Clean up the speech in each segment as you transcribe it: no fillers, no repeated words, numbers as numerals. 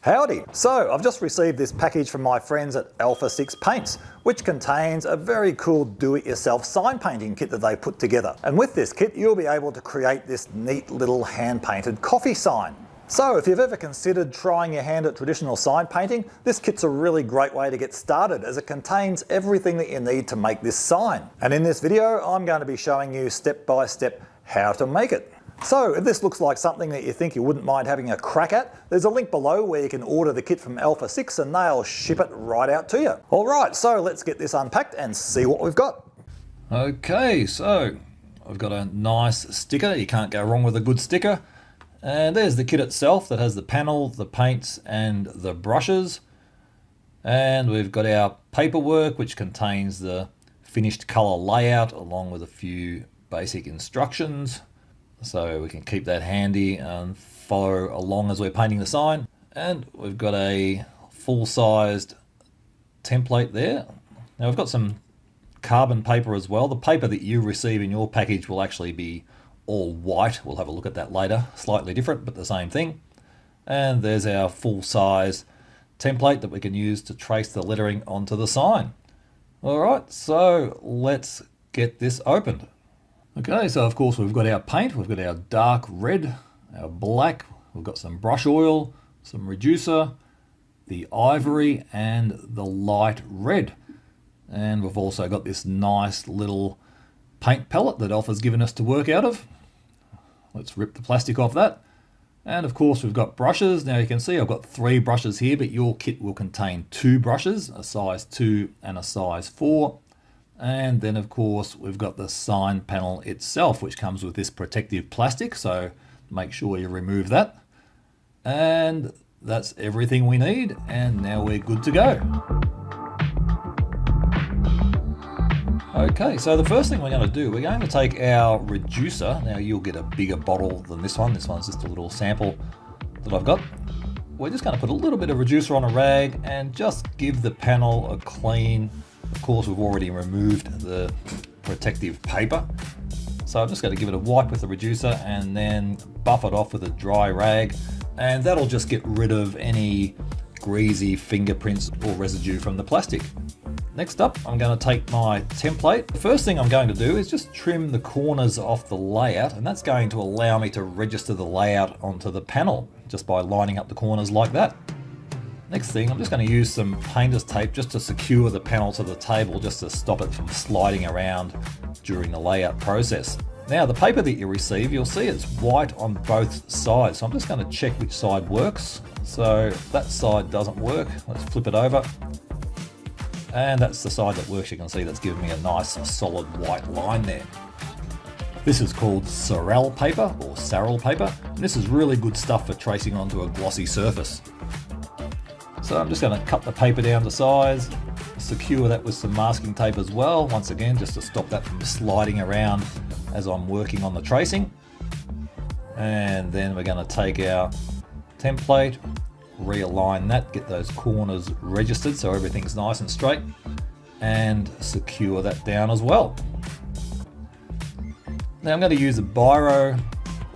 Howdy! So I've just received this package from my friends at Alpha 6 Paints, which contains a very cool do-it-yourself sign painting kit that they put together. And with this kit you'll be able to create this neat little hand-painted coffee sign. So if you've ever considered trying your hand at traditional sign painting, this kit's a really great way to get started as it contains everything that you need to make this sign. And in this video I'm going to be showing you step by step how to make it. So if this looks like something that you think you wouldn't mind having a crack at, there's a link below where you can order the kit from Alpha 6 and they'll ship it right out to you. Alright, so let's get this unpacked and see what we've got. Okay, so I've got a nice sticker. You can't go wrong with a good sticker. And there's the kit itself that has the panel, the paints and the brushes. And we've got our paperwork which contains the finished colour layout along with a few basic instructions. So we can keep that handy and follow along as we're painting the sign. And we've got a full-sized template there. Now we've got some carbon paper as well. The paper that you receive in your package will actually be all white. We'll have a look at that later. Slightly different, but the same thing. And there's our full-size template that we can use to trace the lettering onto the sign. All right, so let's get this opened. Okay, so of course we've got our paint, we've got our dark red, our black, we've got some brush oil, some reducer, the ivory and the light red. And we've also got this nice little paint palette that Alpha's given us to work out of. Let's rip the plastic off that. And of course we've got brushes. Now you can see I've got 3 brushes here, but your kit will contain 2 brushes, a size 2 and a size 4. And then of course we've got the sign panel itself, which comes with this protective plastic, so make sure you remove that. And that's everything we need, and now we're good to go. Okay, so the first thing we're going to do, we're going to take our reducer. Now you'll get a bigger bottle than this one. This one's just a little sample that I've got. We're just going to put a little bit of reducer on a rag and just give the panel a clean. Of course, we've already removed the protective paper. So I'm just going to give it a wipe with the reducer and then buff it off with a dry rag. And that'll just get rid of any greasy fingerprints or residue from the plastic. Next up, I'm going to take my template. The first thing I'm going to do is just trim the corners off the layout, and that's going to allow me to register the layout onto the panel just by lining up the corners like that. Next thing, I'm just going to use some painter's tape just to secure the panel to the table, just to stop it from sliding around during the layout process. Now the paper that you receive, you'll see it's white on both sides, so I'm just going to check which side works. So that side doesn't work. Let's flip it over. And that's the side that works. You can see that's giving me a nice solid white line there. This is called Sorrel paper or Sarrel paper, and this is really good stuff for tracing onto a glossy surface. So I'm just going to cut the paper down to size, secure that with some masking tape as well, once again just to stop that from sliding around as I'm working on the tracing. And then we're going to take our template, realign that, get those corners registered so everything's nice and straight, and secure that down as well. Now I'm going to use a biro,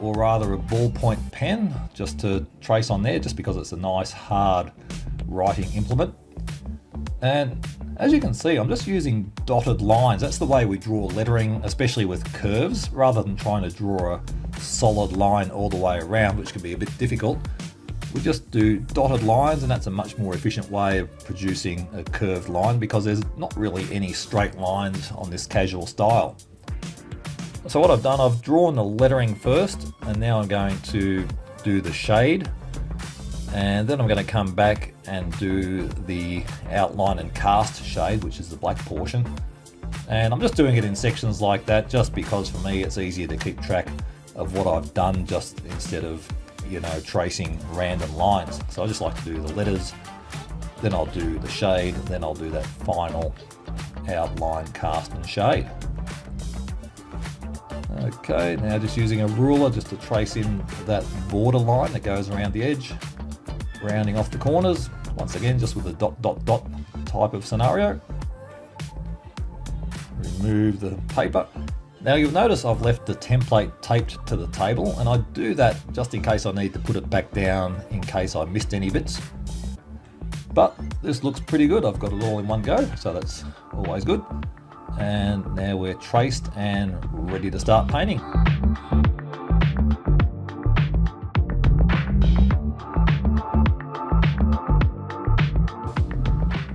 or rather a ballpoint pen, just to trace on there, just because it's a nice hard writing implement. And as you can see, I'm just using dotted lines. That's the way we draw lettering, especially with curves, rather than trying to draw a solid line all the way around, which can be a bit difficult. We just do dotted lines, and that's a much more efficient way of producing a curved line because there's not really any straight lines on this casual style. So what I've done, I've drawn the lettering first, and now I'm going to do the shade. And then I'm going to come back and do the outline and cast shade, which is the black portion. And I'm just doing it in sections like that just because for me it's easier to keep track of what I've done, just instead of, you know, tracing random lines. So I just like to do the letters, then I'll do the shade, then I'll do that final outline, cast and shade. Okay, now just using a ruler just to trace in that border line that goes around the edge, rounding off the corners, once again just with a dot dot dot type of scenario. Remove the paper. Now you'll notice I've left the template taped to the table, and I do that just in case I need to put it back down in case I missed any bits. But this looks pretty good. I've got it all in one go, so that's always good. And now we're traced and ready to start painting.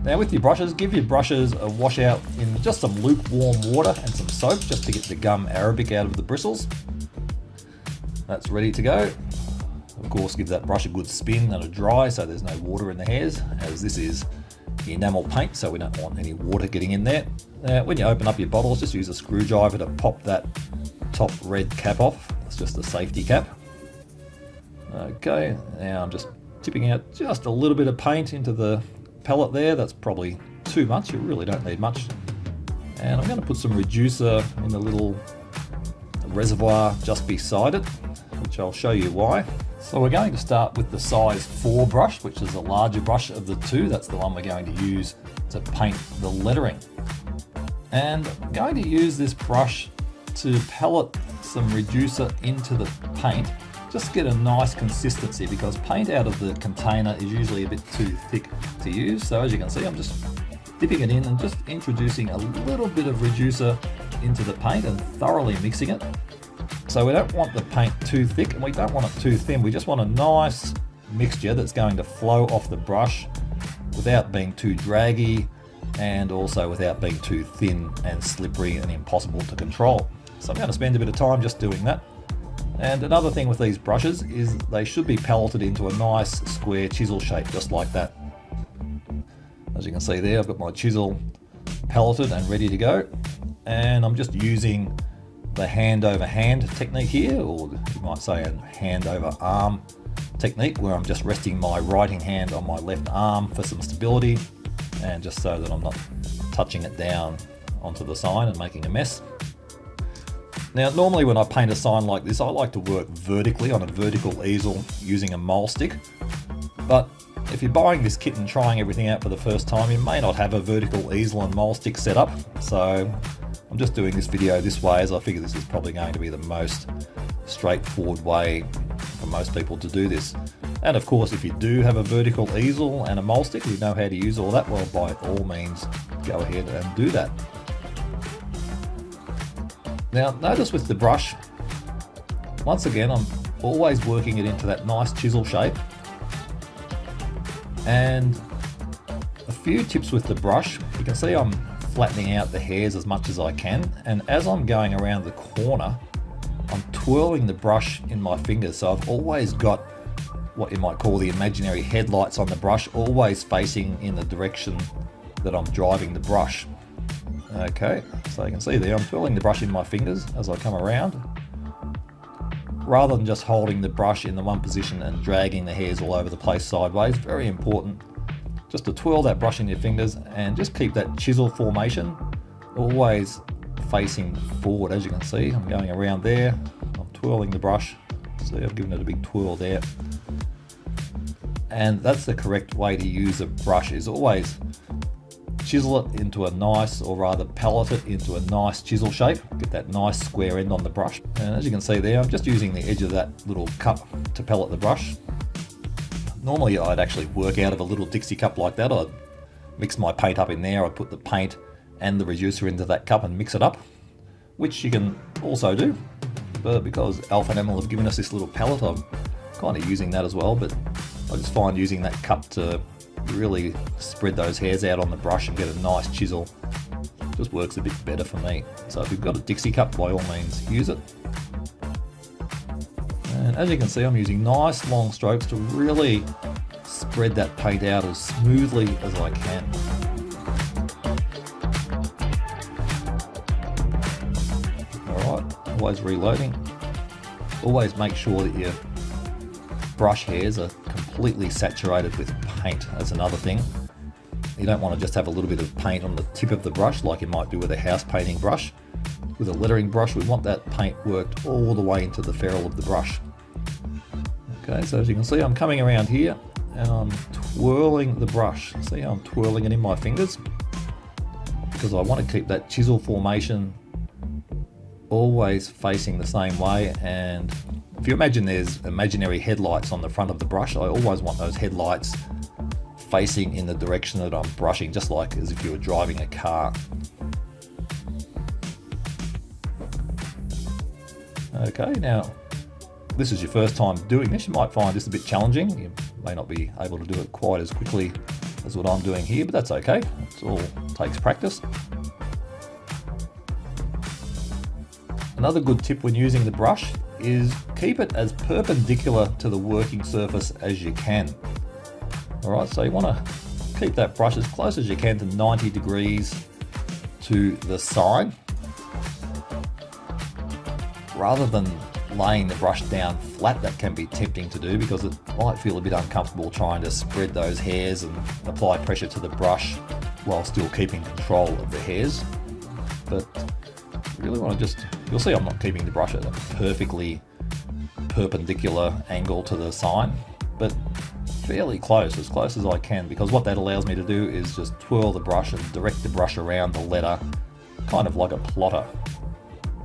Now with your brushes, give your brushes a wash out in just some lukewarm water and some soap just to get the gum arabic out of the bristles. That's ready to go. Of course, give that brush a good spin and a dry so there's no water in the hairs, as this is enamel paint, so we don't want any water getting in there. When you open up your bottles, just use a screwdriver to pop that top red cap off. It's just a safety cap. Okay, now I'm just tipping out just a little bit of paint into the pellet there. That's probably too much, you really don't need much. And I'm going to put some reducer in the little reservoir just beside it, which I'll show you why. So we're going to start with the size 4 brush, which is the larger brush of the two. That's the one we're going to use to paint the lettering. And I'm going to use this brush to pellet some reducer into the paint. Just get a nice consistency, because paint out of the container is usually a bit too thick to use. So as you can see, I'm just dipping it in and just introducing a little bit of reducer into the paint and thoroughly mixing it. So we don't want the paint too thick and we don't want it too thin. We just want a nice mixture that's going to flow off the brush without being too draggy and also without being too thin and slippery and impossible to control. So I'm going to spend a bit of time just doing that. And another thing with these brushes is they should be pelleted into a nice square chisel shape, just like that. As you can see there, I've got my chisel pelleted and ready to go. And I'm just using the hand over hand technique here, or you might say a hand over arm technique, where I'm just resting my right hand on my left arm for some stability, and just so that I'm not touching it down onto the sign and making a mess. Now, normally when I paint a sign like this, I like to work vertically on a vertical easel using a mole stick. But if you're buying this kit and trying everything out for the first time, you may not have a vertical easel and mole stick set up. So I'm just doing this video this way, as I figure this is probably going to be the most straightforward way for most people to do this. And of course, if you do have a vertical easel and a mole stick, you know how to use all that, well, by all means, go ahead and do that. Now, notice with the brush, once again, I'm always working it into that nice chisel shape. And a few tips with the brush, you can see I'm flattening out the hairs as much as I can. And as I'm going around the corner, I'm twirling the brush in my fingers. So I've always got what you might call the imaginary headlights on the brush, always facing in the direction that I'm driving the brush. Okay, so you can see there, I'm twirling the brush in my fingers as I come around, rather than just holding the brush in the one position and dragging the hairs all over the place sideways. Very important just to twirl that brush in your fingers and just keep that chisel formation always facing forward. As you can see, I'm going around there, I'm twirling the brush. See, I've given it a big twirl there. And that's the correct way to use a brush, is always chisel it into a nice, or rather pellet it into a nice chisel shape. Get that nice square end on the brush. And as you can see there, I'm just using the edge of that little cup to pellet the brush. Normally I'd actually work out of a little Dixie cup like that. I'd mix my paint up in there. I'd put the paint and the reducer into that cup and mix it up, which you can also do. But because Alpha Enamel have given us this little palette, I'm kind of using that as well. But I just find using that cup to really spread those hairs out on the brush and get a nice chisel just works a bit better for me. So if you've got a Dixie cup, by all means use it. And as you can see, I'm using nice long strokes to really spread that paint out as smoothly as I can. Alright, always reloading. Always make sure that your brush hairs are completely saturated with paint. That's another thing. You don't want to just have a little bit of paint on the tip of the brush like you might do with a house painting brush. With a lettering brush, we want that paint worked all the way into the ferrule of the brush. Okay, so as you can see, I'm coming around here and I'm twirling the brush. See how I'm twirling it in my fingers? Because I want to keep that chisel formation always facing the same way. And if you imagine there's imaginary headlights on the front of the brush, I always want those headlights facing in the direction that I'm brushing, just like as if you were driving a car. Okay, now this is your first time doing this. You might find this a bit challenging. You may not be able to do it quite as quickly as what I'm doing here, but that's okay. It all takes practice. Another good tip when using the brush is keep it as perpendicular to the working surface as you can. Alright, so you want to keep that brush as close as you can to 90 degrees to the side, rather than laying the brush down flat. That can be tempting to do because it might feel a bit uncomfortable trying to spread those hairs and apply pressure to the brush while still keeping control of the hairs. But you really want to just, you'll see I'm not keeping the brush at a perfectly perpendicular angle to the sign, but fairly close, as close as I can, because what that allows me to do is just twirl the brush and direct the brush around the letter, kind of like a plotter.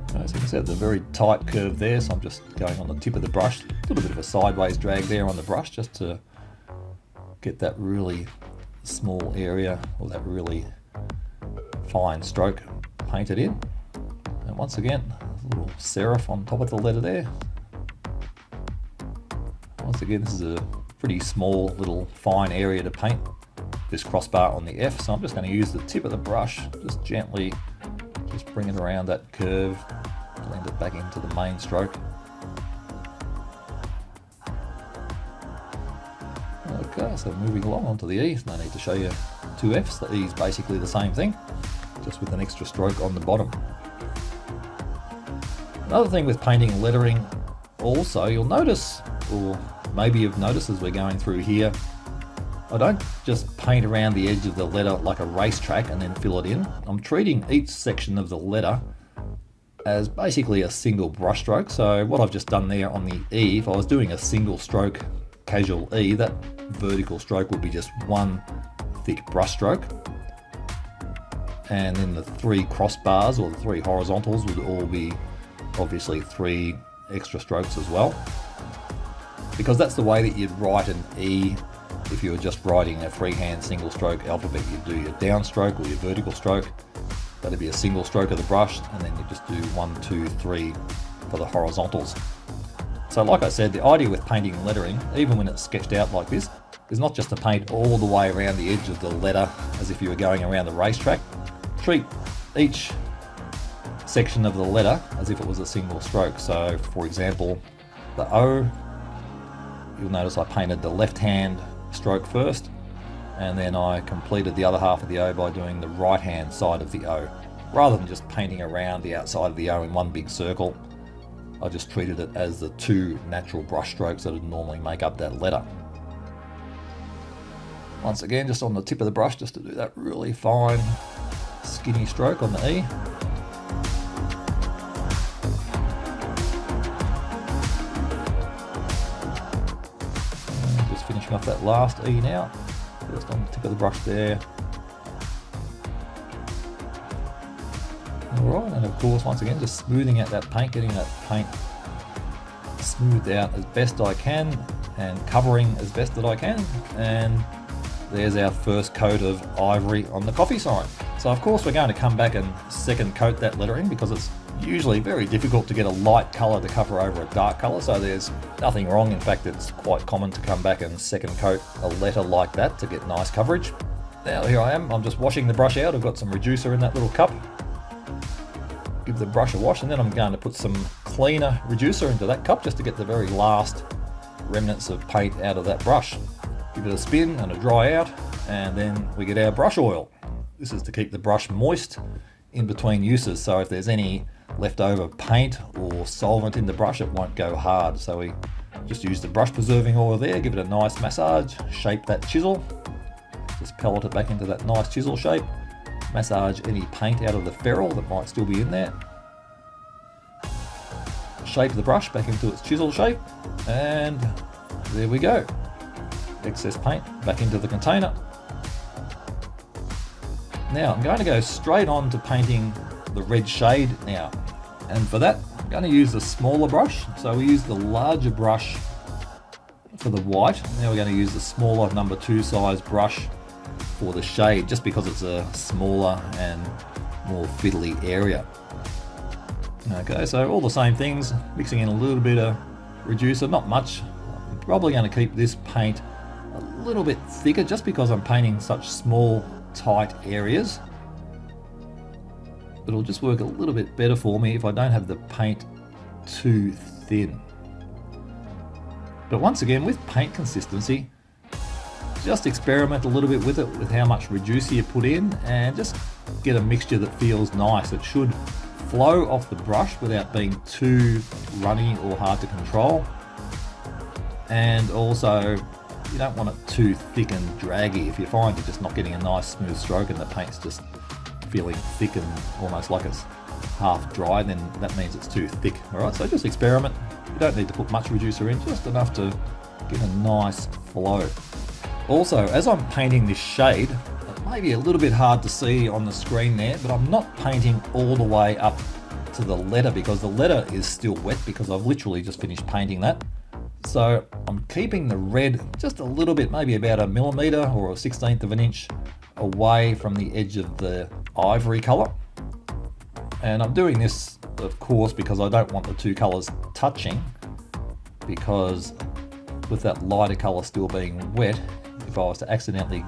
So you can see it's a very tight curve there, so I'm just going on the tip of the brush, a little bit of a sideways drag there on the brush just to get that really small area, or that really fine stroke painted in. And once again, a little serif on top of the letter there. Once again, this is a pretty small little fine area to paint this crossbar on the F, so I'm just going to use the tip of the brush, just gently just bring it around that curve, blend it back into the main stroke. Okay, so moving along onto the E, no need to show you two Fs. The E is basically the same thing, just with an extra stroke on the bottom. Another thing with painting lettering also, you'll notice, or maybe you've noticed as we're going through here, I don't just paint around the edge of the letter like a racetrack and then fill it in. I'm treating each section of the letter as basically a single brush stroke. So what I've just done there on the E, if I was doing a single stroke casual E, that vertical stroke would be just one thick brush stroke. And then the three crossbars, or the three horizontals, would all be obviously three extra strokes as well. Because that's the way that you'd write an E. If you were just writing a freehand single stroke alphabet, you'd do your downstroke or your vertical stroke. That'd be a single stroke of the brush, and then you just do 1, 2, 3 for the horizontals. So like I said, the idea with painting lettering, even when it's sketched out like this, is not just to paint all the way around the edge of the letter as if you were going around the racetrack. Treat each section of the letter as if it was a single stroke. So for example, the O, you'll notice I painted the left hand stroke first, and then I completed the other half of the O by doing the right hand side of the O. Rather than just painting around the outside of the O in one big circle, I just treated it as the two natural brush strokes that would normally make up that letter. Once again, just on the tip of the brush, just to do that really fine skinny stroke on the E. Finishing off that last E now, just on the tip of the brush there. Alright, and of course once again just smoothing out that paint, getting that paint smoothed out as best I can and covering as best that I can, and there's our first coat of ivory on the coffee sign. So of course we're going to come back and second coat that lettering, because it's usually very difficult to get a light colour to cover over a dark colour, so there's nothing wrong. In fact, it's quite common to come back and second coat a letter like that to get nice coverage. Now here I am, I'm just washing the brush out. I've got some reducer in that little cup. Give the brush a wash, and then I'm going to put some cleaner reducer into that cup just to get the very last remnants of paint out of that brush. Give it a spin and a dry out, and then we get our brush oil. This is to keep the brush moist in between uses, so if there's any leftover paint or solvent in the brush, it won't go hard. So we just use the brush preserving oil there, give it a nice massage, shape that chisel, just pellet it back into that nice chisel shape, massage any paint out of the ferrule that might still be in there, shape the brush back into its chisel shape, and there we go. Excess paint back into the container. Now I'm going to go straight on to painting the red shade now, and for that I'm going to use the smaller brush. So we use the larger brush for the white. Now we're going to use the smaller number 2 size brush for the shade, just because it's a smaller and more fiddly area. Okay, so all the same things, mixing in a little bit of reducer, not much. I'm probably going to keep this paint a little bit thicker just because I'm painting such small, tight areas. It'll just work a little bit better for me if I don't have the paint too thin. But once again, with paint consistency, just experiment a little bit with it, with how much reducer you put in, and just get a mixture that feels nice. It should flow off the brush without being too runny or hard to control. And also, you don't want it too thick and draggy. If you find you're just not getting a nice smooth stroke and the paint's just feeling thick and almost like it's half dry, then that means it's too thick. Alright, so just experiment. You don't need to put much reducer in, just enough to get a nice flow. Also, as I'm painting this shade, it may be a little bit hard to see on the screen there, but I'm not painting all the way up to the letter because the letter is still wet because I've literally just finished painting that. So I'm keeping the red just a little bit, maybe about 1 millimeter or 1/16 of an inch away from the edge of the ivory color. And I'm doing this, of course, because I don't want the two colors touching, because with that lighter color still being wet, if I was to accidentally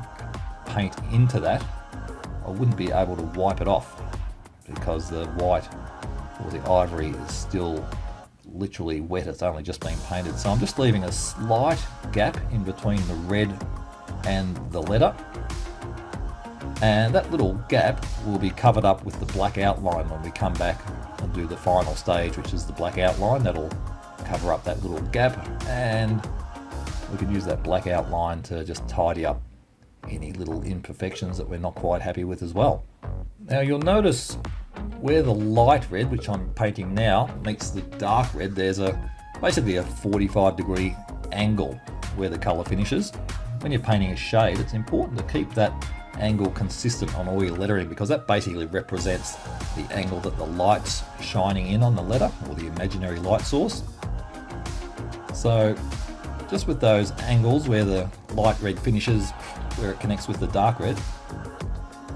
paint into that, I wouldn't be able to wipe it off because the white or the ivory is still literally wet. It's only just been painted. So I'm just leaving a slight gap in between the red and the letter. And that little gap will be covered up with the black outline when we come back and do the final stage, which is the black outline. That'll cover up that little gap, and we can use that black outline to just tidy up any little imperfections that we're not quite happy with as well. Now you'll notice where the light red, which I'm painting now, meets the dark red, there's basically a 45-degree angle where the color finishes. When you're painting a shade, it's important to keep that angle consistent on all your lettering, because that basically represents the angle that the light's shining in on the letter, or the imaginary light source. So just with those angles where the light red finishes, where it connects with the dark red,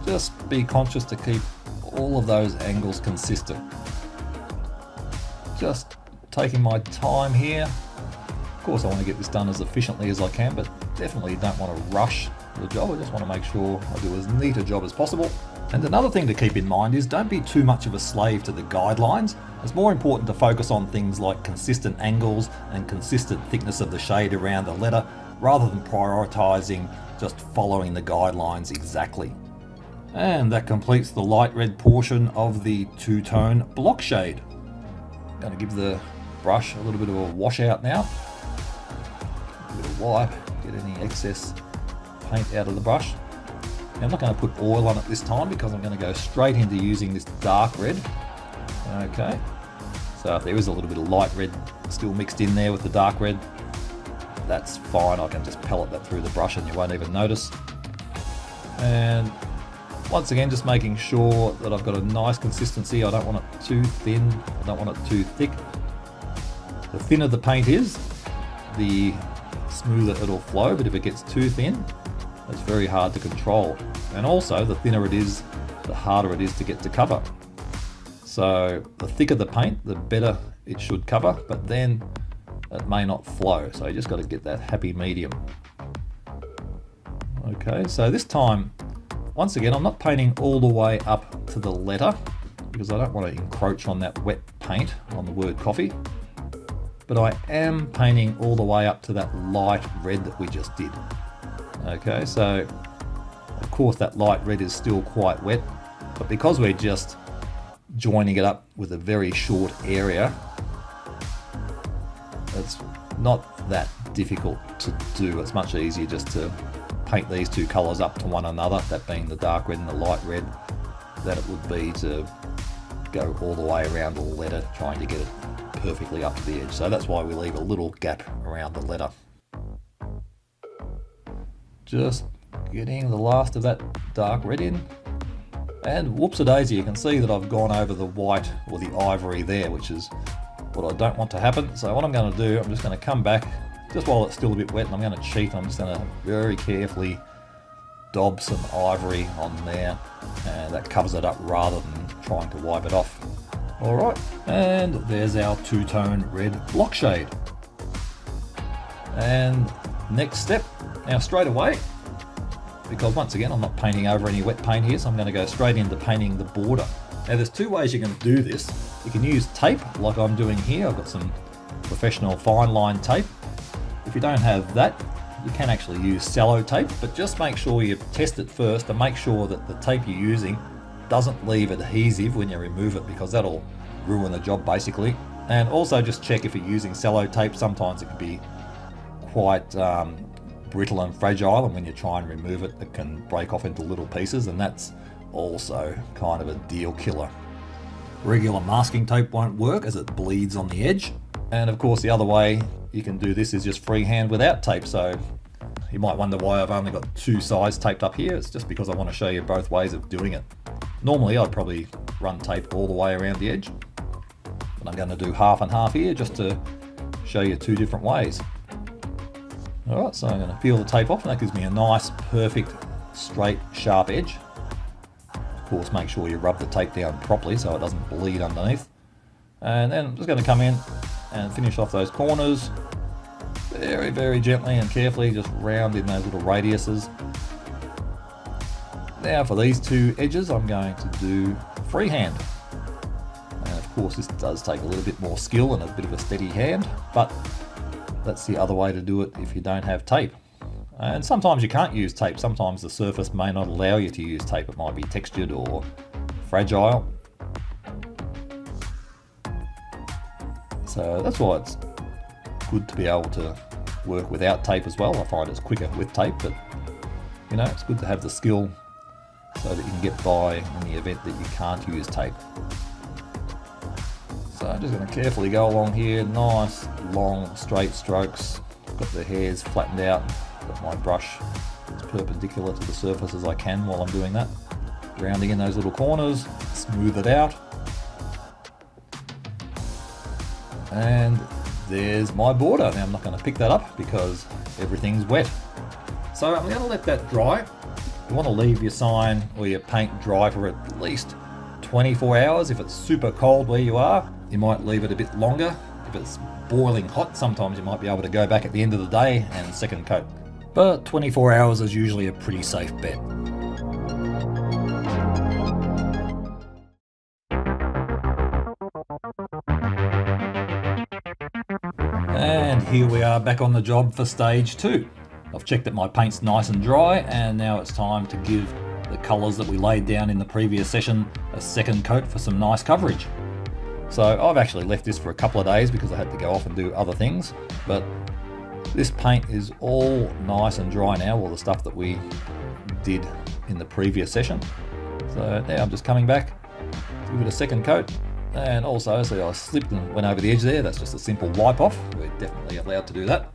just be conscious to keep all of those angles consistent. Just taking my time here. Of course I want to get this done as efficiently as I can, but definitely don't want to rush the job. I just want to make sure I do as neat a job as possible. And another thing to keep in mind is don't be too much of a slave to the guidelines. It's more important to focus on things like consistent angles and consistent thickness of the shade around the letter, rather than prioritizing just following the guidelines exactly. And that completes the light red portion of the two-tone block shade. I'm going to give the brush a little bit of a washout now. A bit of wipe, get any excess paint out of the brush. Now, I'm not going to put oil on it this time because I'm going to go straight into using this dark red. Okay, so if there is a little bit of light red still mixed in there with the dark red, that's fine. I can just pellet that through the brush and you won't even notice. And once again, just making sure that I've got a nice consistency. I don't want it too thin, I don't want it too thick. The thinner the paint is, the smoother it'll flow, but if it gets too thin, it's very hard to control. And also, the thinner it is, the harder it is to get to cover. So the thicker the paint, the better it should cover, but then it may not flow. So you just got to get that happy medium. Okay, so this time, once again, I'm not painting all the way up to the letter because I don't want to encroach on that wet paint on the word coffee. But I am painting all the way up to that light red that we just did. Okay, so of course that light red is still quite wet, but because we're just joining it up with a very short area, it's not that difficult to do. It's much easier just to paint these two colors up to one another, that being the dark red and the light red, than it would be to go all the way around the letter trying to get it perfectly up to the edge. So that's why we leave a little gap around the letter. Just getting the last of that dark red in, and whoops-a-daisy, you can see that I've gone over the white or the ivory there, which is what I don't want to happen. So what I'm going to do, I'm just going to come back just while it's still a bit wet, and I'm going to cheat, I'm just going to very carefully dob some ivory on there, and that covers it up rather than trying to wipe it off. Alright, and there's our two-tone red block shade. And next step, now straight away, because once again I'm not painting over any wet paint here, so I'm going to go straight into painting the border. Now there's two ways you can do this. You can use tape like I'm doing here. I've got some professional fine line tape. If you don't have that, you can actually use cello tape, but just make sure you test it first and make sure that the tape you're using doesn't leave adhesive when you remove it, because that'll ruin the job basically. And also just check if you're using cello tape. Sometimes it can be quite brittle and fragile, and when you try and remove it, it can break off into little pieces, and that's also kind of a deal killer. Regular masking tape won't work as it bleeds on the edge. And of course the other way you can do this is just freehand without tape. So you might wonder why I've only got two sides taped up here. It's just because I want to show you both ways of doing it. Normally I'd probably run tape all the way around the edge, but I'm going to do half and half here just to show you two different ways. Alright, so I'm going to peel the tape off, and that gives me a nice, perfect, straight, sharp edge. Of course, make sure you rub the tape down properly so it doesn't bleed underneath. And then I'm just going to come in and finish off those corners very, very gently and carefully, just round in those little radiuses. Now for these two edges, I'm going to do freehand. And of course, this does take a little bit more skill and a bit of a steady hand, but that's the other way to do it if you don't have tape. And sometimes you can't use tape. Sometimes the surface may not allow you to use tape. It might be textured or fragile. So that's why it's good to be able to work without tape as well. I find it's quicker with tape, but you know, it's good to have the skill so that you can get by in the event that you can't use tape. So I'm just going to carefully go along here, nice long straight strokes. Got the hairs flattened out, got my brush as perpendicular to the surface as I can while I'm doing that. Rounding in those little corners, smooth it out. And there's my border. Now I'm not going to pick that up because everything's wet. So I'm going to let that dry. You want to leave your sign or your paint dry for at least 24 hours. If it's super cold where you are, you might leave it a bit longer. If it's boiling hot, sometimes you might be able to go back at the end of the day and second coat. But 24 hours is usually a pretty safe bet. And here we are back on the job for stage 2. I've checked that my paint's nice and dry, and now it's time to give the colours that we laid down in the previous session a second coat for some nice coverage. So I've actually left this for a couple of days because I had to go off and do other things, but this paint is all nice and dry now, all the stuff that we did in the previous session. So now I'm just coming back to give it a second coat. And also, so I slipped and went over the edge there. That's just a simple wipe off. We're definitely allowed to do that.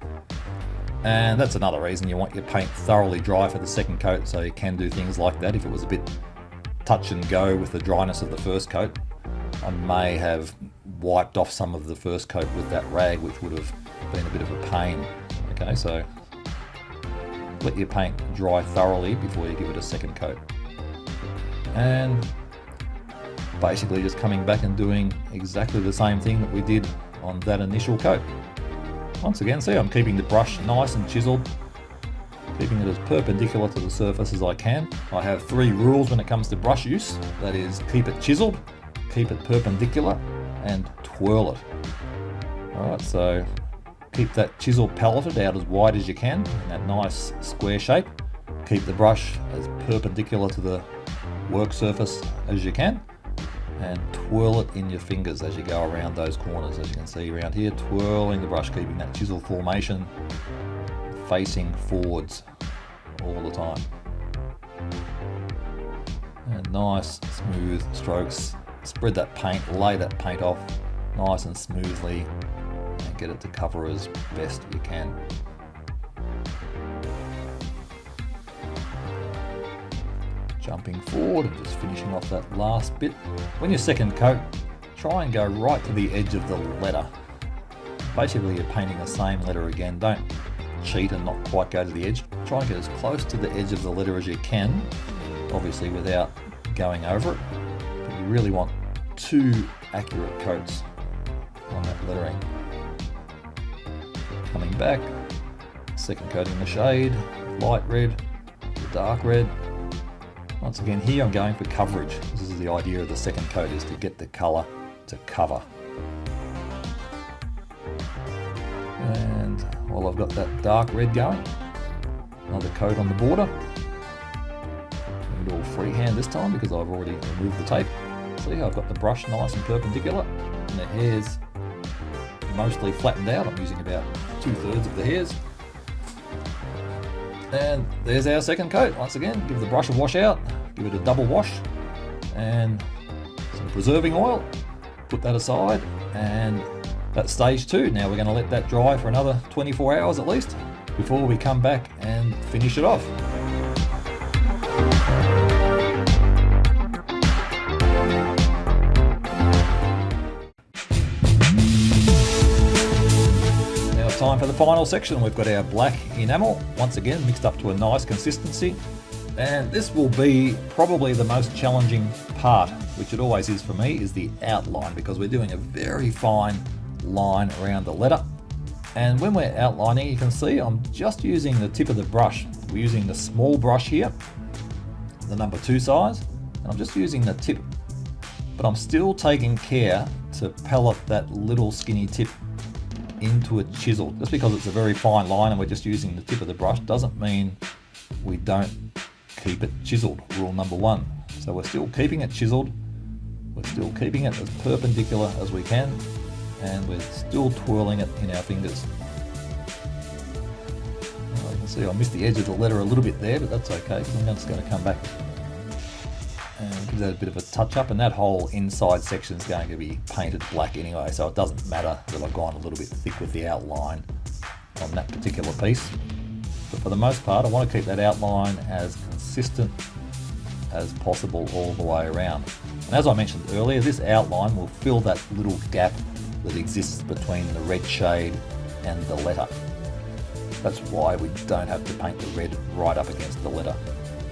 And that's another reason you want your paint thoroughly dry for the second coat, so you can do things like that. If it was a bit touch and go with the dryness of the first coat, I may have wiped off some of the first coat with that rag, which would have been a bit of a pain. Okay, so let your paint dry thoroughly before you give it a second coat. And basically just coming back and doing exactly the same thing that we did on that initial coat. Once again, see, I'm keeping the brush nice and chiseled, keeping it as perpendicular to the surface as I can. I have 3 rules when it comes to brush use. That is, keep it chiseled, keep it perpendicular, and twirl it. Alright, so keep that chisel palleted out as wide as you can in that nice square shape. Keep the brush as perpendicular to the work surface as you can, and twirl it in your fingers as you go around those corners. As you can see around here, twirling the brush, keeping that chisel formation facing forwards all the time. And nice smooth strokes. Spread that paint, lay that paint off nice and smoothly, and get it to cover as best you can. Jumping forward and just finishing off that last bit. When you second coat, try and go right to the edge of the letter. Basically you're painting the same letter again. Don't cheat and not quite go to the edge. Try and get as close to the edge of the letter as you can, obviously without going over it. But you really want 2 accurate coats on that lettering. Coming back, second coating the shade, light red, the dark red. Once again here I'm going for coverage. This is the idea of the second coat, is to get the colour to cover. And while I've got that dark red going, another coat on the border. Do it all freehand this time because I've already removed the tape. See, I've got the brush nice and perpendicular and the hairs mostly flattened out. I'm using about 2/3 of the hairs. And there's our second coat. Once again, give the brush a wash out, give it a double wash and some preserving oil. Put that aside, and that's stage 2. Now we're going to let that dry for another 24 hours at least before we come back and finish it off. Now it's time for the final section. We've got our black enamel, once again mixed up to a nice consistency. And this will be probably the most challenging part, which it always is for me, is the outline, because we're doing a very fine line around the letter. And when we're outlining, you can see I'm just using the tip of the brush. We're using the small brush here, the number 2 size, and I'm just using the tip, but I'm still taking care to pellet that little skinny tip into a chisel. Just because it's a very fine line and we're just using the tip of the brush doesn't mean we don't keep it chiseled. Rule number 1. So we're still keeping it chiseled, we're still keeping it as perpendicular as we can, and we're still twirling it in our fingers. Well, you can see I missed the edge of the letter a little bit there, but that's okay because I'm just going to come back and give that a bit of a touch up, and that whole inside section is going to be painted black anyway, so it doesn't matter that I've gone a little bit thick with the outline on that particular piece. But for the most part, I want to keep that outline as consistent as possible all the way around. And as I mentioned earlier, this outline will fill that little gap that exists between the red shade and the letter. That's why we don't have to paint the red right up against the letter,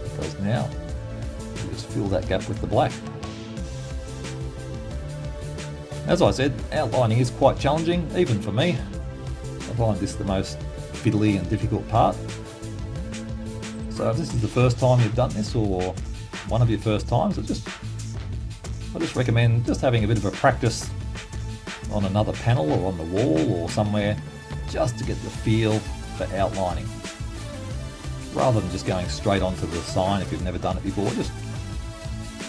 because now we just fill that gap with the black. As I said, outlining is quite challenging, even for me. I find this the most fiddly and difficult part. So if this is the first time you've done this, or one of your first times, I just recommend just having a bit of a practice on another panel or on the wall or somewhere, just to get the feel for outlining, rather than just going straight onto the sign if you've never done it before. Just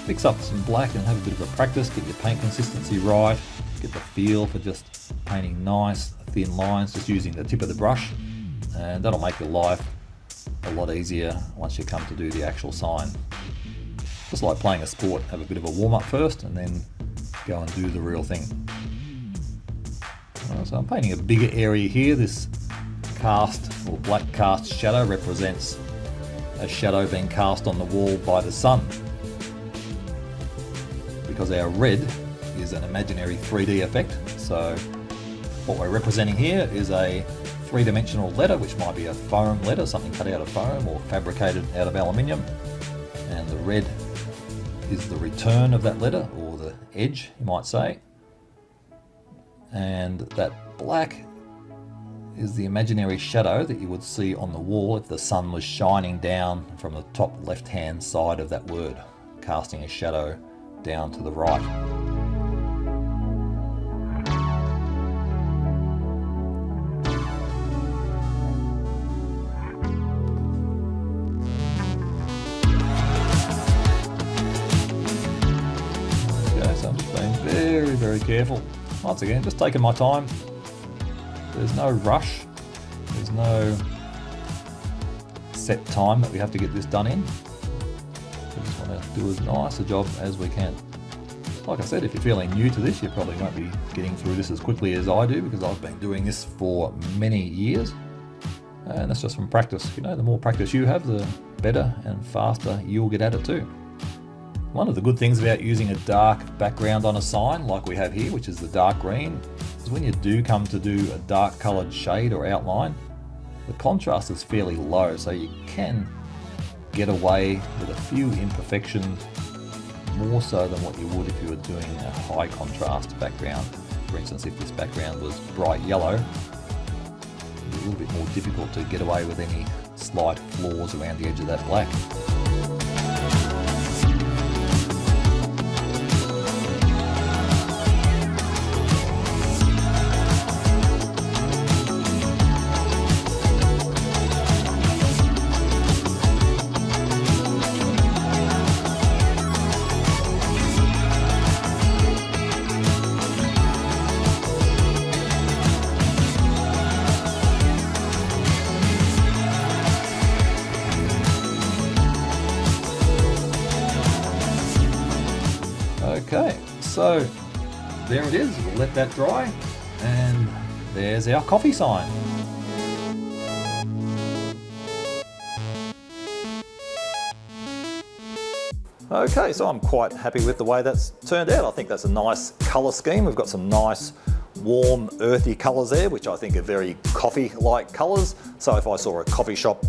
fix up some black and have a bit of a practice, get your paint consistency right, get the feel for just painting nice thin lines just using the tip of the brush, and that'll make your life a lot easier once you come to do the actual sign. Just like playing a sport, have a bit of a warm-up first and then go and do the real thing. So I'm painting a bigger area here. This cast or black cast shadow represents a shadow being cast on the wall by the sun, because our red is an imaginary 3D effect. So what we're representing here is a 3-dimensional letter, which might be a foam letter, something cut out of foam or fabricated out of aluminium, and the red is the return of that letter, or the edge you might say, and that black is the imaginary shadow that you would see on the wall if the sun was shining down from the top left hand side of that word, casting a shadow down to the right. So I'm just being very, very careful. Once again, just taking my time. There's no rush. There's no set time that we have to get this done in. We just want to do as nice a job as we can. Like I said, if you're feeling new to this, you probably won't be getting through this as quickly as I do, because I've been doing this for many years. And that's just from practice. You know, the more practice you have, the better and faster you'll get at it too. One of the good things about using a dark background on a sign like we have here, which is the dark green, is when you do come to do a dark coloured shade or outline, the contrast is fairly low, so you can get away with a few imperfections, more so than what you would if you were doing a high contrast background. For instance, if this background was bright yellow, it's a little bit more difficult to get away with any slight flaws around the edge of that black. Okay, so there it is. We'll let that dry, and there's our coffee sign. Okay, so I'm quite happy with the way that's turned out. I think that's a nice colour scheme. We've got some nice warm earthy colours there, which I think are very coffee-like colours. So if I saw a coffee shop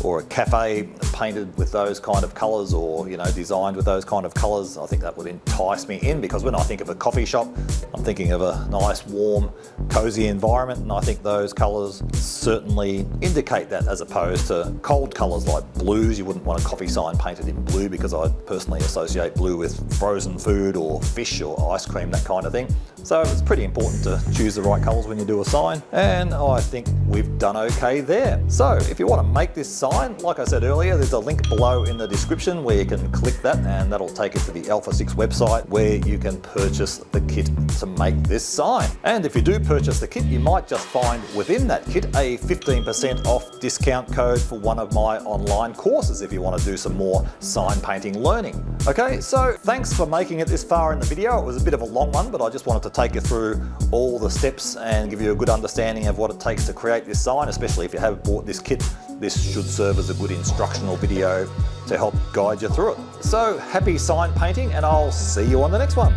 or a cafe painted with those kind of colours, or designed with those kind of colours, I think that would entice me in, because when I think of a coffee shop, I'm thinking of a nice warm cosy environment, and I think those colours certainly indicate that, as opposed to cold colours like blues. You wouldn't want a coffee sign painted in blue, because I personally associate blue with frozen food or fish or ice cream, that kind of thing. So it's pretty important to choose the right colours when you do a sign, and I think we've done okay there. So if you want to make this sign, like I said earlier, there's a link below in the description where you can click that, and that'll take you to the Alpha 6 website where you can purchase the kit to make this sign. And if you do purchase the kit, you might just find within that kit a 15% off discount code for one of my online courses if you want to do some more sign painting learning. Okay, so thanks for making it this far in the video. It was a bit of a long one, but I just wanted to take you through all the steps and give you a good understanding of what it takes to create this sign, especially if you have bought this kit. This should serve as a good instructional video to help guide you through it. So happy sign painting, and I'll see you on the next one.